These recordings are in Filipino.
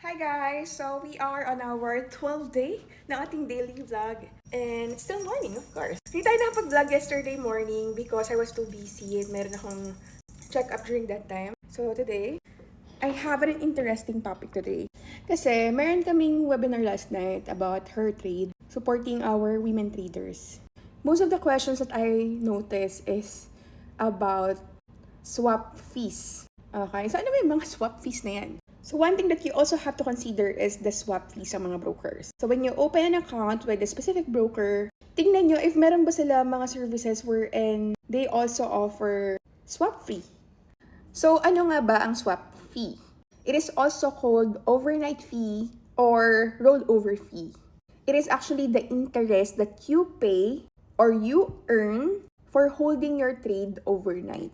Hi guys! So we are on our 12th day ng ating daily vlog. And it's still morning, of course. Hindi tayo nakapag-vlog yesterday morning because I was too busy and meron akong check-up during that time. So today, I have an interesting topic today. Kasi meron kaming webinar last night about her trade, supporting our women traders. Most of the questions that I noticed is about swap fees. Okay, so ano ba yung mga swap fees na yan? So one thing that you also have to consider is the swap fees sa mga brokers. So when you open an account with a specific broker, tingnan nyo if meron ba sila mga services wherein they also offer swap fee. So ano nga ba ang swap fee? It is also called overnight fee or rollover fee. It is actually the interest that you pay or you earn for holding your trade overnight.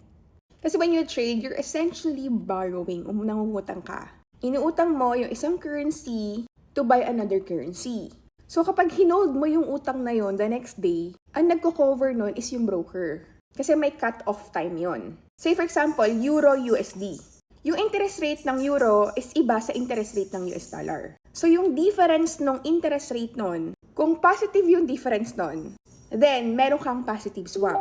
Kasi when you trade, you're essentially borrowing, nangungutang ka. Inuutang mo yung isang currency to buy another currency. So kapag hinold mo yung utang na yon the next day, ang nagko-cover nun is yung broker. Kasi may cut-off time yon. Say for example, Euro USD. Yung interest rate ng Euro is iba sa interest rate ng US dollar. So yung difference ng interest rate nun, kung positive yung difference nun, then meron kang positive swap.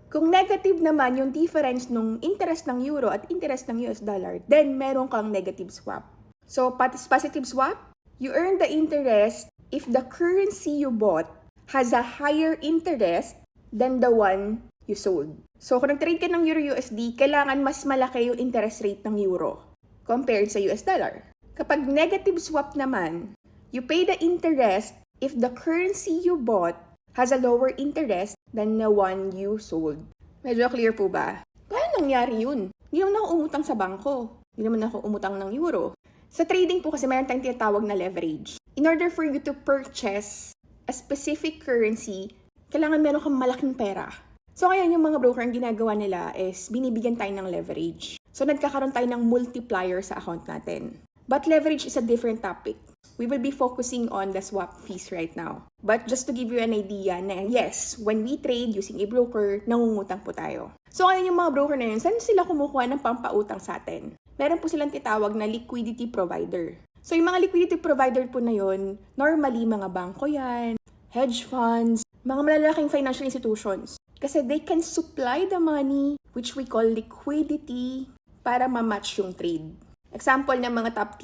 Kung negative naman yung difference ng interest ng euro at interest ng US dollar, then meron kang negative swap. So, positive swap, you earn the interest if the currency you bought has a higher interest than the one you sold. So, kung nag-trade ka ng euro USD, kailangan mas malaki yung interest rate ng euro compared sa US dollar. Kapag negative swap naman, you pay the interest if the currency you bought has a lower interest than the one you sold. Medyo clear po ba? Paano nangyari yun? Hindi naman ako umutang sa bangko. Hindi naman ako umutang ng euro. Sa trading po kasi mayroon tayong tinatawag na leverage. In order for you to purchase a specific currency, kailangan meron kang malaking pera. So ngayon yung mga broker ang ginagawa nila is binibigyan tayo ng leverage. So nagkakaroon tayo ng multiplier sa account natin. But leverage is a different topic. We will be focusing on the swap fees right now. But just to give you an idea na yes, when we trade using a broker, nangungutang po tayo. So ngayon yung mga broker na yun, saan sila kumukuha ng pampautang sa atin? Meron po silang titawag na liquidity provider. So yung mga liquidity provider po na yun, normally mga bangko yan, hedge funds, mga malalaking financial institutions. Kasi they can supply the money, which we call liquidity, para ma-match yung trade. Example ng mga top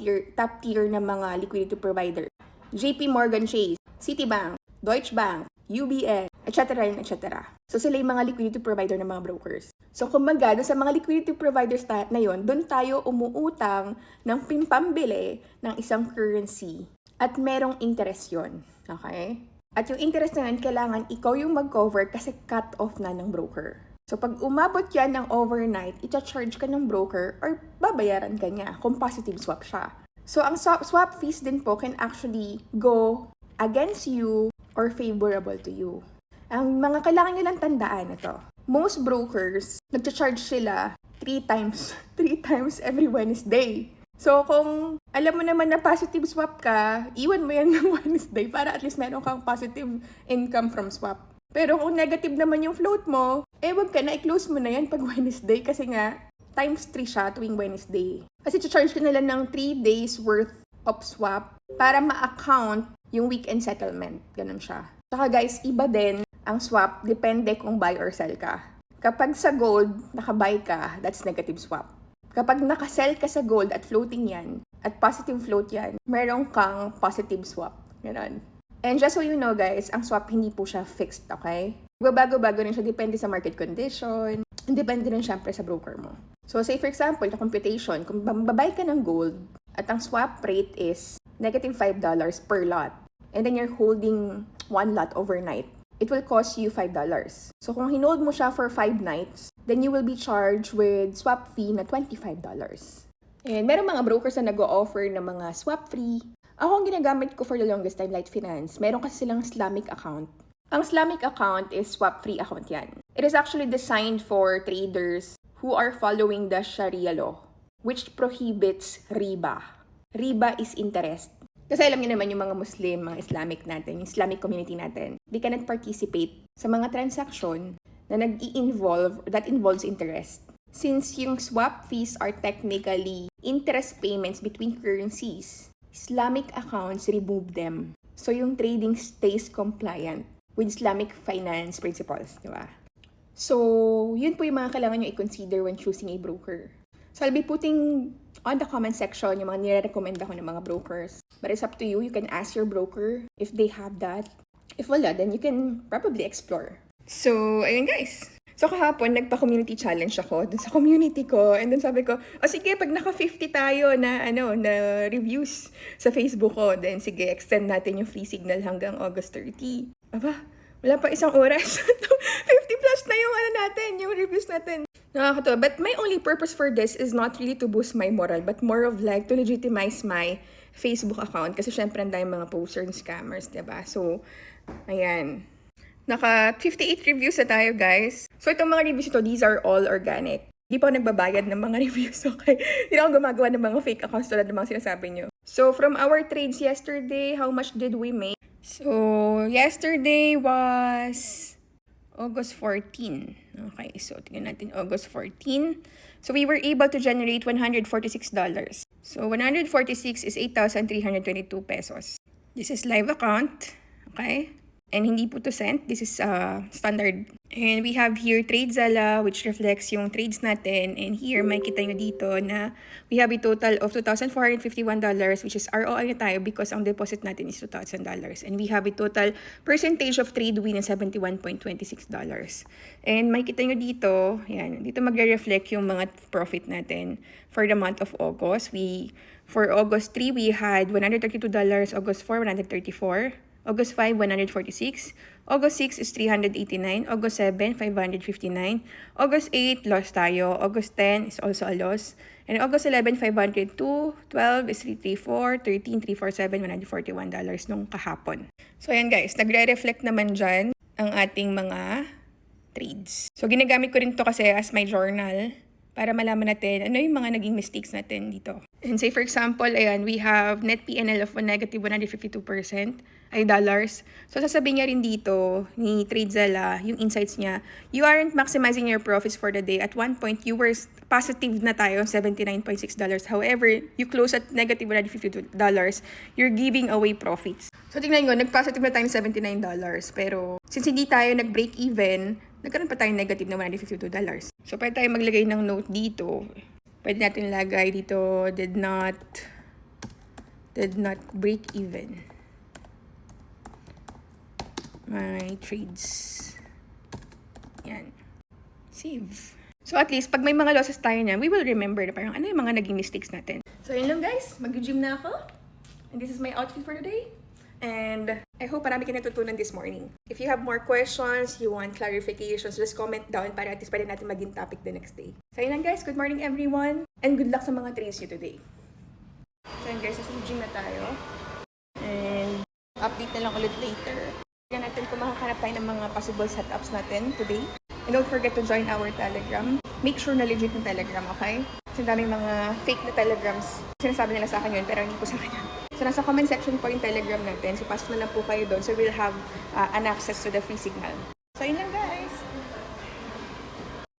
tier na mga liquidity provider. JP Morgan Chase, Citibank, Deutsche Bank, UBS, etc. etc. So sila yung mga liquidity provider ng mga brokers. So kumbaga, sa mga liquidity providers na yon, doon tayo umuutang ng pambili ng isang currency. At merong interest yon. Okay? At yung interest na yun, kailangan ikaw yung mag-cover kasi cut off na ng broker. So, pag umabot yan ng overnight, ita-charge ka ng broker or babayaran ka niya kung positive swap siya. So, ang swap fees din po can actually go against you or favorable to you. Ang mga kailangan nyo lang tandaan ito. Most brokers, nag-charge sila 3 times every Wednesday. So, kung alam mo naman na positive swap ka, iwan mo yan ng Wednesday para at least meron kang positive income from swap. Pero kung negative naman yung float mo, wag ka na, i-close mo na yan pag Wednesday kasi nga, times 3 siya tuwing Wednesday. Kasi charge ka nila ng 3 days worth of swap para ma-account yung weekend settlement. Ganun siya. Saka guys, iba din ang swap, depende kung buy or sell ka. Kapag sa gold, naka-buy ka, that's negative swap. Kapag naka-sell ka sa gold at floating yan, at positive float yan, meron kang positive swap. Ganun. And just so you know guys, ang swap hindi po siya fixed, okay? Bago-bago rin siya, depende sa market condition, depende rin syempre sa broker mo. So say for example, the computation, kung babay ka ng gold, at ang swap rate is negative $5 per lot, and then you're holding 1 lot overnight, it will cost you $5. So kung hinold mo siya for 5 nights, then you will be charged with swap fee na $25. And meron mga brokers na nag-o-offer ng mga swap free. Ako ang ginagamit ko for the longest time, Light Finance. Meron kasi silang Islamic account. Ang Islamic account is swap-free account yan. It is actually designed for traders who are following the Sharia law, which prohibits riba. Riba is interest. Kasi alam niyo naman yung mga Muslim, mga Islamic natin, yung Islamic community natin, they cannot participate sa mga transaction na that involves interest. Since yung swap fees are technically interest payments between currencies, Islamic accounts, remove them. So yung trading stays compliant with Islamic finance principles, di ba? So, yun po yung mga kailangan nyo i-consider when choosing a broker. So, I'll be putting on the comment section yung mga nire-recommend ako ng mga brokers. But it's up to you. You can ask your broker if they have that. If wala, then you can probably explore. So, ayun guys. So, kahapon, nagpa-community challenge ako dun sa community ko. And then sabi ko, sige, pag naka-50 tayo na, na reviews sa Facebook ko, then sige, extend natin yung free signal hanggang August 30. Aba, wala pa isang oras. 50 plus na yung natin, yung reviews natin. Nakakatawa. But my only purpose for this is not really to boost my moral, but more of like to legitimize my Facebook account. Kasi syempre, ang dahil mga posters and scammers, diba? So, ayan. Naka 58 reviews na tayo, guys. So, itong mga reviews ito, these are all organic. Hindi pa ako nagbabayad ng mga reviews, okay? Hindi ako gumagawa ng mga fake accounts tulad ng mga sinasabi nyo. So, from our trades yesterday, how much did we make? So, yesterday was August 14. Okay, so tingnan natin August 14. So, we were able to generate $146. So, 146 is 8,322 pesos. This is live account, okay? And hindi po to cent. This is standard. And we have here TradeZella, which reflects yung trades natin. And here, makikita nyo dito na we have a total of $2,451, which is ROI na tayo because ang deposit natin is $2,000. And we have a total percentage of trade win na $71.26. And makikita nyo dito, yan, dito magre-reflect yung mga profit natin for the month of August. For August 3, we had $132, August 4, $134. August 5, $146. August 6 is $389. August 7, $559. August 8, loss tayo. August 10 is also a loss. And August 11, $502. 12 is $334. 13, $347, $141 nung kahapon. So, ayan guys. Nagre-reflect naman dyan ang ating mga trades. So, ginagamit ko rin to kasi as my journal para malaman natin ano yung mga naging mistakes natin dito. And say for example, ayan, we have net PNL of negative 152%, ay dollars. So sasabihin niya rin dito ni TradeZella, yung insights niya, you aren't maximizing your profits for the day. At one point, you were positive na tayo, $79.6. However, you close at negative $152. You're giving away profits. So tingnan nyo, nag-positive na tayo ng $79. Pero since hindi tayo nag-break even, nagkaroon pa tayo negative na $152. So pwede tayo maglagay ng note dito. Pwede natin lagay dito, did not break even my trades. Yan. Save. So at least, pag may mga losses tayo niyan, we will remember na parang ano yung mga naging mistakes natin. So yun lang guys, mag-gym na ako. And this is my outfit for today. And I hope marami kayo natutunan this morning. If you have more questions, you want clarifications, just comment down para at least pwede natin maging topic the next day. So yun lang guys, good morning everyone. And good luck sa mga trades nyo today. So yun guys, nasa gym na tayo. And update na lang ulit later. Tignan natin kung makakanap tayo ng mga possible setups natin today. And don't forget to join our Telegram. Make sure na legit yung Telegram, okay? Kasi daming mga fake na Telegrams. Sinasabi nila sa akin yun, pero hindi po sa akin yun. So, nasa comment section po yung Telegram natin. So, pasok na lang po kayo doon. So, we'll have an access to the free signal. So, yun lang guys.